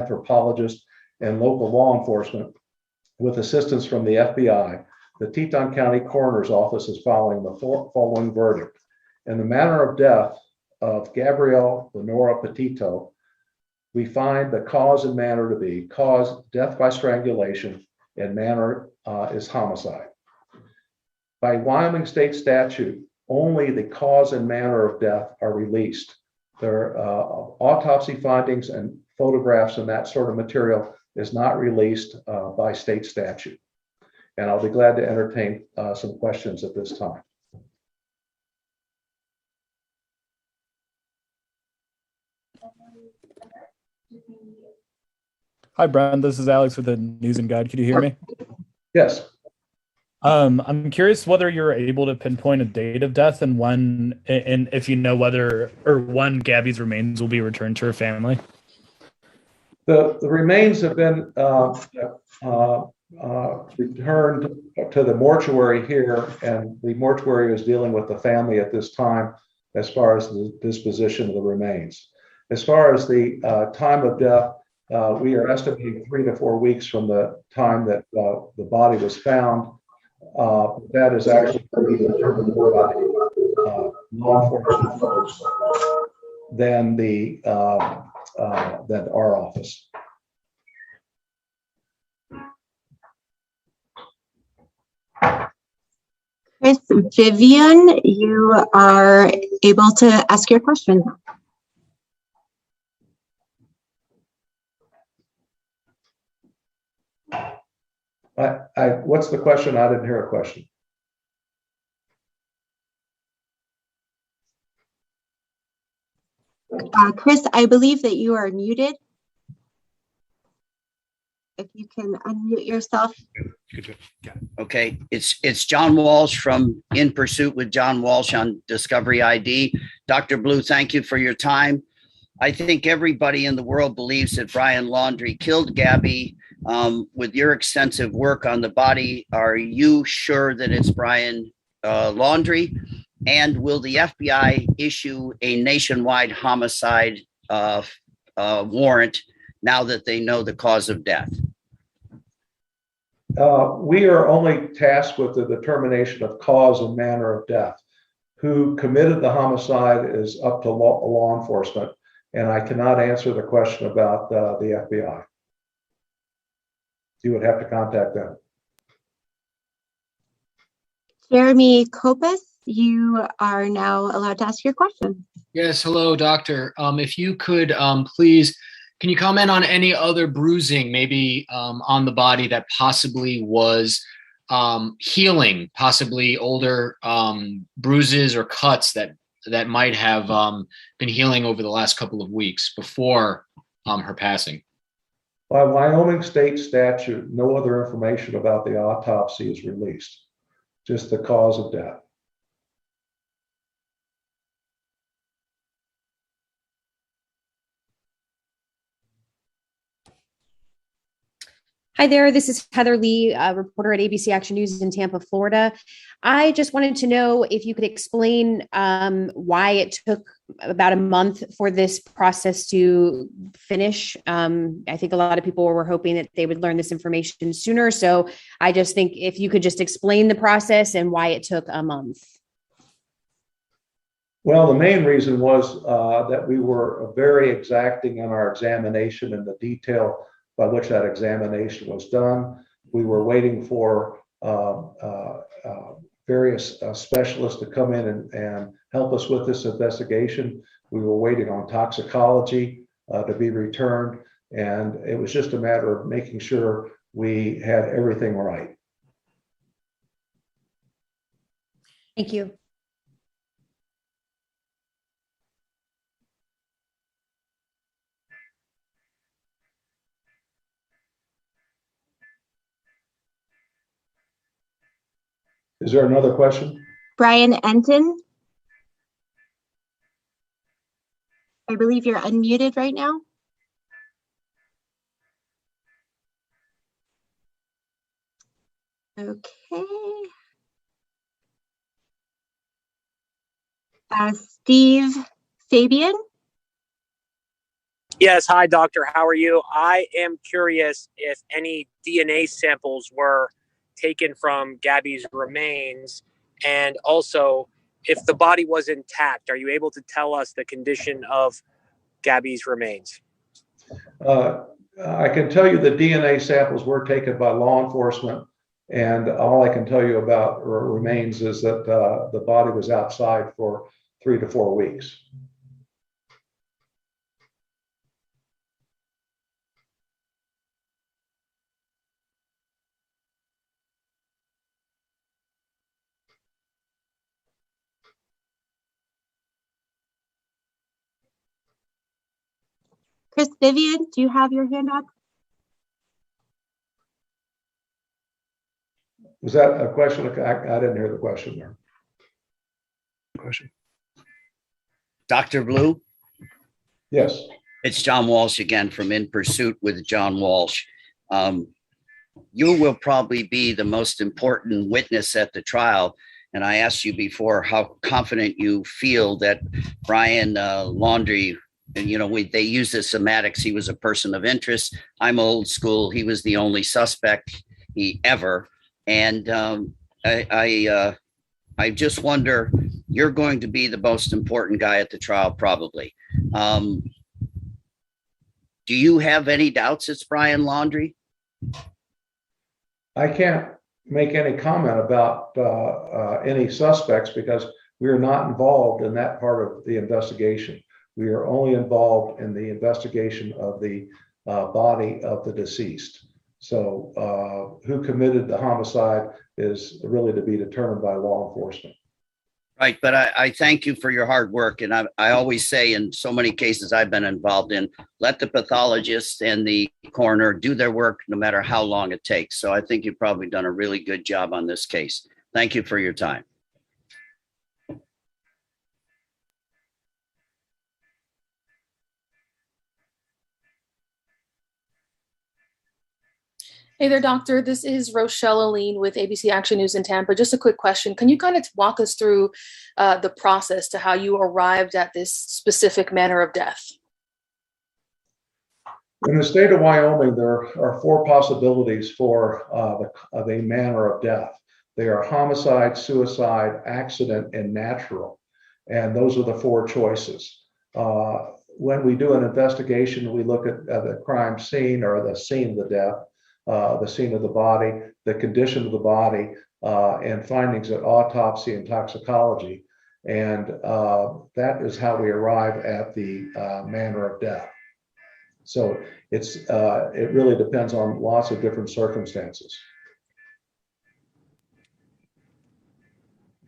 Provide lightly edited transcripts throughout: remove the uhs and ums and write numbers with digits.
anthropologist and local law enforcement, with assistance from the FBI, the Teton County Coroner's Office is following the following verdict. In the manner of death of Gabrielle Lenora Petito, we find the cause and manner to be death by strangulation, and manner is homicide. By Wyoming state statute, only the cause and manner of death are released. Their autopsy findings and photographs and that sort of material is not released by state statute. And I'll be glad to entertain some questions at this time. Hi, Brent. This is Alex with the News and Guide. Can you hear me? Yes. I'm curious whether you're able to pinpoint a date of death and when, and if you know whether or when Gabby's remains will be returned to her family. The remains have been returned to the mortuary here, and the mortuary is dealing with the family at this time as far as the disposition of the remains. As far as the time of death, we are estimating 3 to 4 weeks from the time that the body was found. That is actually determined more by law enforcement folks than than our office. Chris, Vivian, you are able to ask your question. What's the question? I didn't hear a question. Chris, I believe that you are muted. If you can unmute yourself. Okay, it's John Walsh from In Pursuit with John Walsh on Discovery ID. Dr. Blue, thank you for your time. I think everybody in the world believes that Brian Laundrie killed Gabby. With your extensive work on the body, are you sure that it's Brian Laundrie? And will the FBI issue a nationwide homicide warrant now that they know the cause of death? We are only tasked with the determination of cause and manner of death. Who committed the homicide is up to law enforcement, and I cannot answer the question about the FBI. You would have to contact them. Jeremy Kopus, you are now allowed to ask your question. Yes, hello, doctor. If you could please, can you comment on any other bruising, maybe on the body that possibly was healing, possibly older bruises or cuts that might have been healing over the last couple of weeks before her passing? By Wyoming state statute, no other information about the autopsy is released, just the cause of death. Hi there, this is Heather Lee, a reporter at ABC Action News in Tampa, Florida. I just wanted to know if you could explain why it took about a month for this process to finish. I think a lot of people were hoping that they would learn this information sooner. So I just think if you could just explain the process and why it took a month. Well, the main reason was that we were very exacting in our examination and the detail by which that examination was done. We were waiting for various specialists to come in and help us with this investigation. We were waiting on toxicology to be returned, and it was just a matter of making sure we had everything right. Thank you. Is there another question? Brian Enton. I believe you're unmuted right now. Okay. Steve Fabian. Yes, hi, doctor. How are you? I am curious if any DNA samples were taken from Gabby's remains, and also if the body was intact. Are you able to tell us the condition of Gabby's remains? I can tell you the DNA samples were taken by law enforcement, and all I can tell you about remains is that the body was outside for 3 to 4 weeks. Chris Vivian, do you have your hand up? Was that a question? I didn't hear the question there. Question. Dr. Blue? Yes. It's John Walsh again from In Pursuit with John Walsh. You will probably be the most important witness at the trial. And I asked you before how confident you feel that Brian Laundrie, and they use the semantics. He was a person of interest. I'm old school. He was the only suspect ever. And I just wonder, you're going to be the most important guy at the trial, probably. Do you have any doubts it's Brian Laundrie? I can't make any comment about any suspects because we are not involved in that part of the investigation. We are only involved in the investigation of the body of the deceased. So who committed the homicide is really to be determined by law enforcement. Right, but I thank you for your hard work. And I always say in so many cases I've been involved in, let the pathologist and the coroner do their work no matter how long it takes. So I think you've probably done a really good job on this case. Thank you for your time. Hey there, doctor. This is Rochelle Aline with ABC Action News in Tampa. Just a quick question. Can you kind of walk us through the process to how you arrived at this specific manner of death? In the state of Wyoming, there are 4 possibilities for the manner of death. They are homicide, suicide, accident, and natural. And those are the 4 choices. When we do an investigation, we look at the crime scene or the scene of the death, the scene of the body, the condition of the body, and findings at autopsy and toxicology. And that is how we arrive at the manner of death. So it really depends on lots of different circumstances.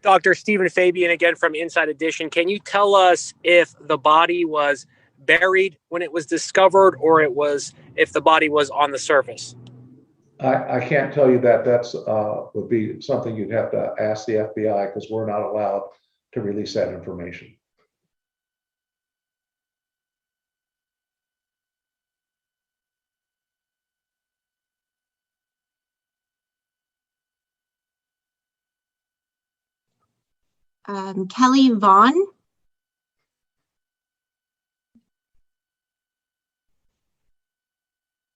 Dr. Stephen Fabian again from Inside Edition. Can you tell us if the body was buried when it was discovered or if the body was on the surface? I can't tell you that. That's would be something you'd have to ask the FBI because we're not allowed to release that information. Kelly Vaughn.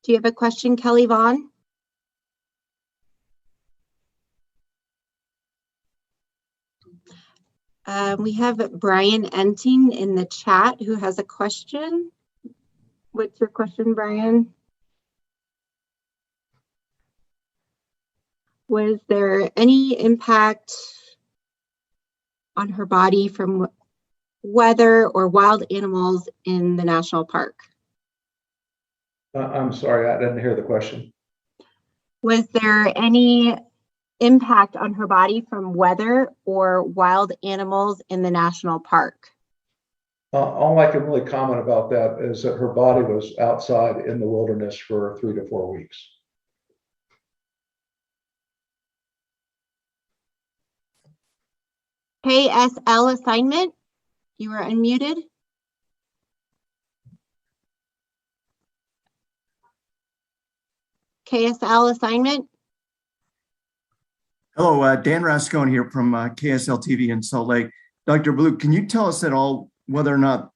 Do you have a question, Kelly Vaughn? We have Brian Enting in the chat who has a question. What's your question, Brian? Was there any impact on her body from weather or wild animals in the national park? I'm sorry, I didn't hear the question. Was there any impact on her body from weather or wild animals in the national park? All I can really comment about that is that her body was outside in the wilderness for 3 to 4 weeks. KSL assignment, you are unmuted. KSL assignment. Hello, Dan Rascone here from KSL TV in Salt Lake. Dr. Blue, can you tell us at all whether or not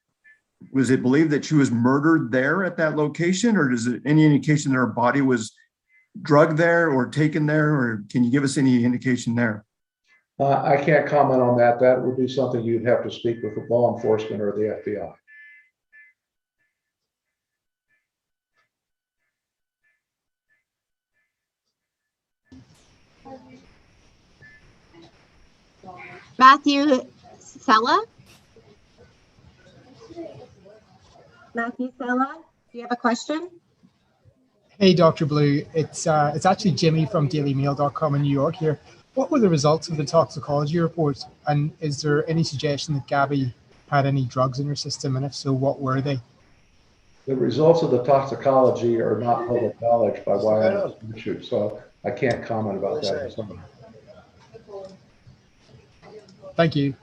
was it believed that she was murdered there at that location, or is it any indication that her body was drugged there or taken there, or can you give us any indication there? I can't comment on that. That would be something you'd have to speak with the law enforcement or the FBI. Matthew Sella? Matthew Sella, do you have a question? Hey, Dr. Blue. It's actually Jimmy from dailymail.com in New York here. What were the results of the toxicology report? And is there any suggestion that Gabby had any drugs in her system? And if so, what were they? The results of the toxicology are not public knowledge by Wyoming statute, so I can't comment about that. Thank you.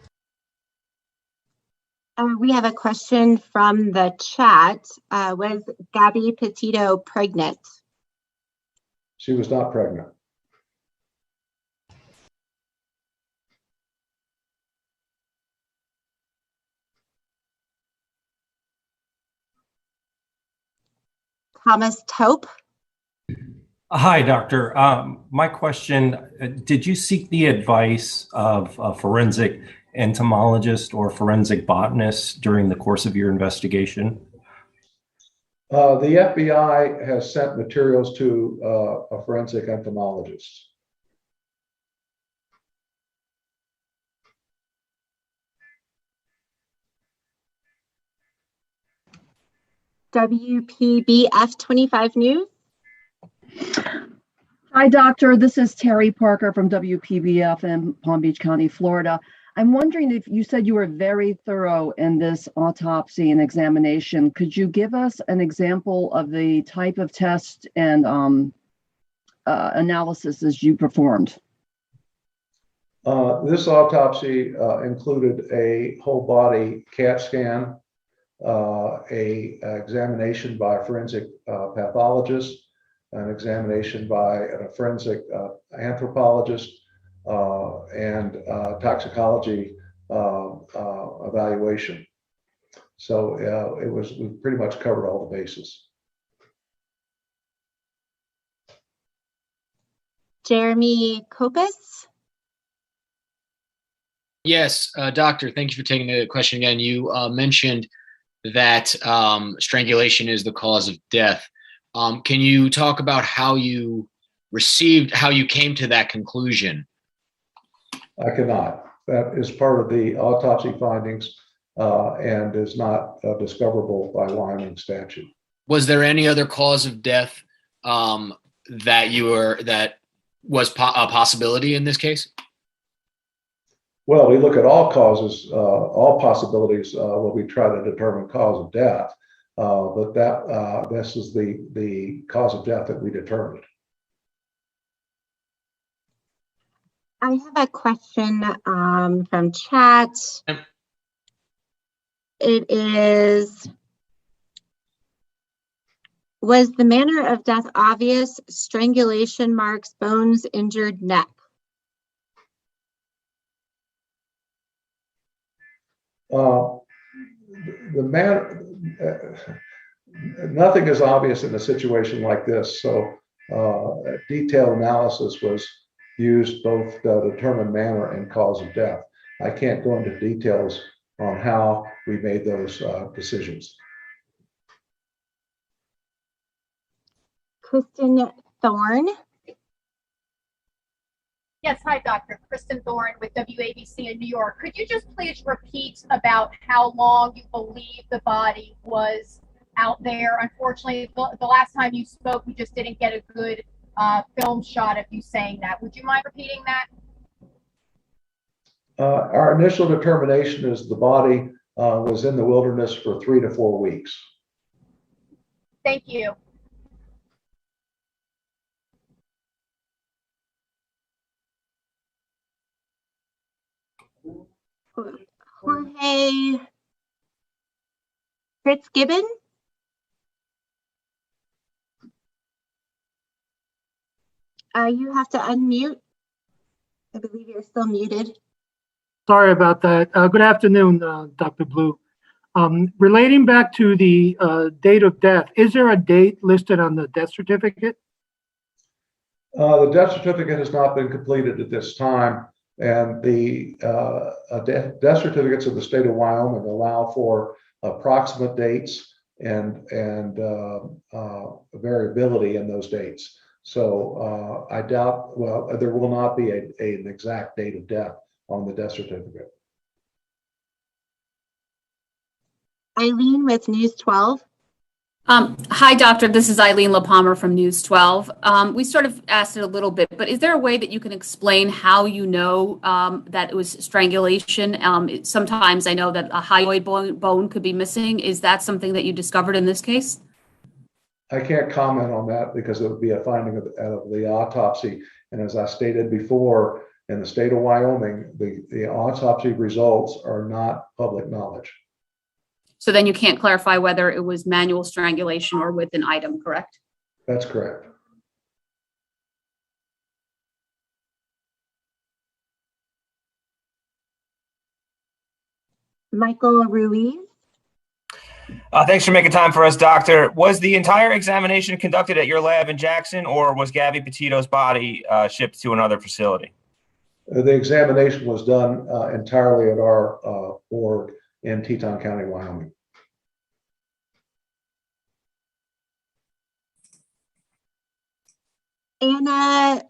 We have a question from the chat. Was Gabby Petito pregnant? She was not pregnant. Thomas Taupe? Hi, doctor. My question, did you seek the advice of a forensic entomologist or forensic botanist during the course of your investigation? The FBI has sent materials to a forensic entomologist. WPBF 25 News? Hi, doctor. This is Terry Parker from WPBF in Palm Beach County, Florida. I'm wondering if you said you were very thorough in this autopsy and examination. Could you give us an example of the type of test and analysis you performed? This autopsy included a whole body CAT scan, a examination by a forensic pathologist, an examination by a forensic anthropologist, and toxicology evaluation. So we pretty much covered all the bases. Jeremy Kopis? Yes, doctor, thank you for taking the question again. You mentioned that strangulation is the cause of death. Can you talk about how you came to that conclusion? I cannot. That is part of the autopsy findings and is not discoverable by Wyoming statute. Was there any other cause of death that was a possibility in this case? Well, we look at all causes, all possibilities when we try to determine cause of death, but this is the cause of death that we determined. I have a question from chat. It is, was the manner of death obvious? Strangulation marks, bones, injured neck. Nothing is obvious in a situation like this. So detailed analysis was used both to determine manner and cause of death. I can't go into details on how we made those decisions. Kristen Thorne. Yes, hi, Doctor. Kristen Thorne with WABC in New York. Could you just please repeat about how long you believe the body was out there? Unfortunately, the last time you spoke, we just didn't get a good film shot of you saying that. Would you mind repeating that? Our initial determination is the body was in the wilderness for 3 to 4 weeks. Thank you. Jorge Fitzgibbon. You have to unmute. I believe you're still muted. Sorry about that. Good afternoon, Dr. Blue. Relating back to the date of death, is there a date listed on the death certificate? The death certificate has not been completed at this time, and the death certificates of the state of Wyoming allow for approximate dates and variability in those dates. So I doubt, well, there will not be an exact date of death on the death certificate. Eileen with News 12. Hi, doctor. This is Eileen LaPalmer from News 12. We sort of asked it a little bit, but is there a way that you can explain how you know that it was strangulation? Sometimes I know that a hyoid bone could be missing. Is that something that you discovered in this case? I can't comment on that because it would be a finding of the autopsy. And as I stated before, in the state of Wyoming, the autopsy results are not public knowledge. So then you can't clarify whether it was manual strangulation or with an item, correct? That's correct. Michael Ruiz. Thanks for making time for us, doctor. Was the entire examination conducted at your lab in Jackson, or was Gabby Petito's body shipped to another facility? The examination was done entirely at our org in Teton County, Wyoming. Anna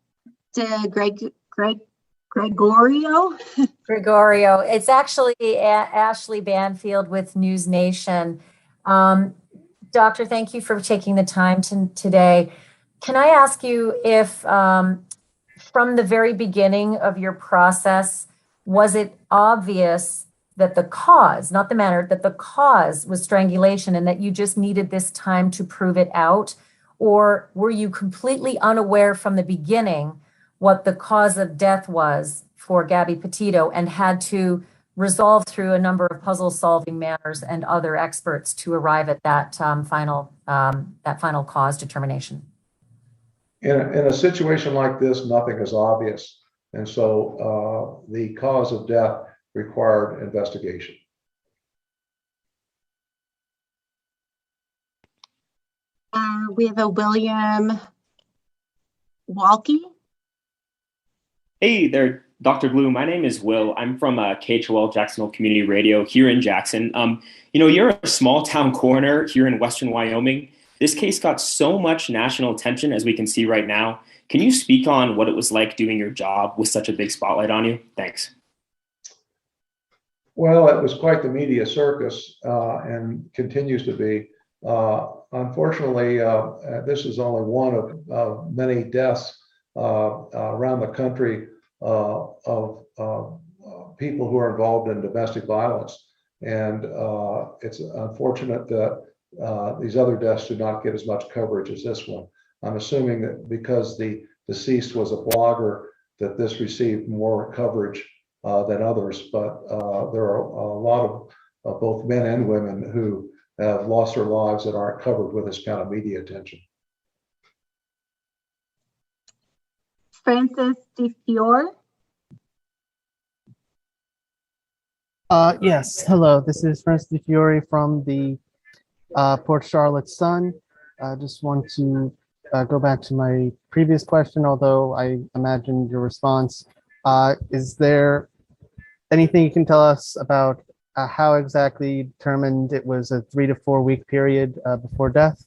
Gregorio. Gregorio. It's actually Ashley Banfield with News Nation. Doctor, thank you for taking the time today. Can I ask you if from the very beginning of your process, was it obvious that the cause, not the manner, that the cause was strangulation and that you just needed this time to prove it out? Or were you completely unaware from the beginning what the cause of death was for Gabby Petito and had to resolve through a number of puzzle solving manners and other experts to arrive at that final cause determination? In a situation like this, nothing is obvious. And so the cause of death required investigation. We have a William Walkie. Hey there, Dr. Blue. My name is Will. I'm from KHOL Jacksonville Community Radio here in Jackson. You're a small town coroner here in Western Wyoming. This case got so much national attention, as we can see right now. Can you speak on what it was like doing your job with such a big spotlight on you? Thanks. Well, it was quite the media circus and continues to be. Unfortunately, this is only one of many deaths around the country of people who are involved in domestic violence. And it's unfortunate that these other deaths do not get as much coverage as this one. I'm assuming that because the deceased was a blogger, that this received more coverage than others. But there are a lot of both men and women who have lost their lives that aren't covered with this kind of media attention. Francis DeFiore. Yes, hello. This is Francis DeFiore from the Port Charlotte Sun. I just want to go back to my previous question, although I imagine your response. Is there anything you can tell us about how exactly determined it was a 3 to 4 week period before death?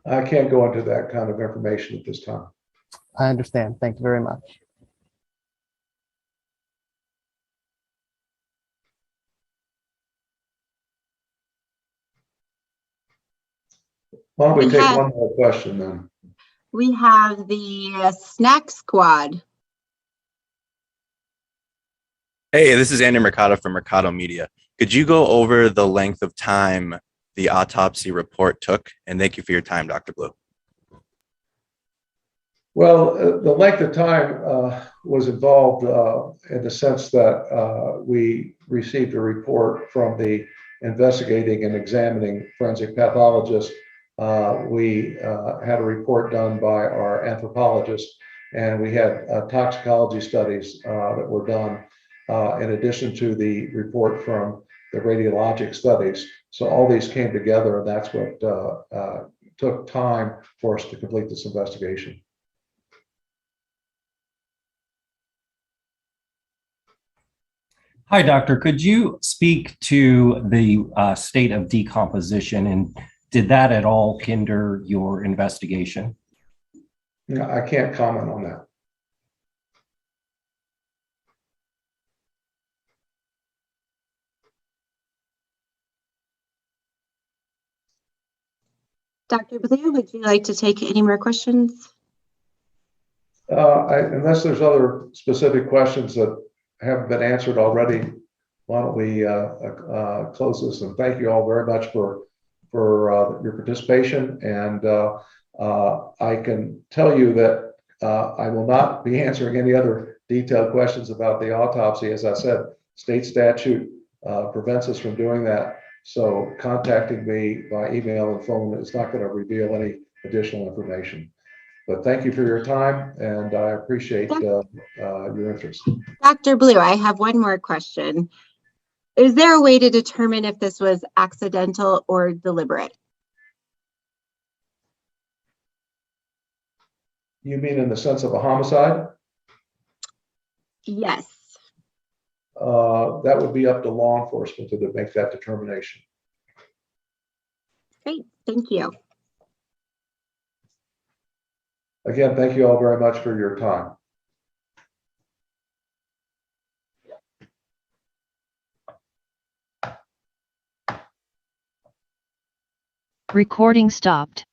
I can't go into that kind of information at this time. I understand. Thank you very much. Why don't we take one more question then? We have the Snack Squad. Hey, this is Andy Mercado from Mercado Media. Could you go over the length of time the autopsy report took? And thank you for your time, Dr. Blue. Well, the length of time was involved in the sense that we received a report from the investigating and examining forensic pathologist. We had a report done by our anthropologist, and we had toxicology studies that were done in addition to the report from the radiologic studies. So all these came together, and that's what took time for us to complete this investigation. Hi, doctor. Could you speak to the state of decomposition, and did that at all hinder your investigation? No, I can't comment on that. Dr. Blue, would you like to take any more questions? Unless there's other specific questions that haven't been answered already, why don't we close this? And thank you all very much for your participation. And I can tell you that I will not be answering any other detailed questions about the autopsy. As I said, state statute prevents us from doing that. So contacting me by email and phone is not going to reveal any additional information. But thank you for your time, and I appreciate your interest. Dr. Blue, I have one more question. Is there a way to determine if this was accidental or deliberate? You mean in the sense of a homicide? Yes. That would be up to law enforcement to make that determination. Great, thank you. Again, thank you all very much for your time. Recording stopped.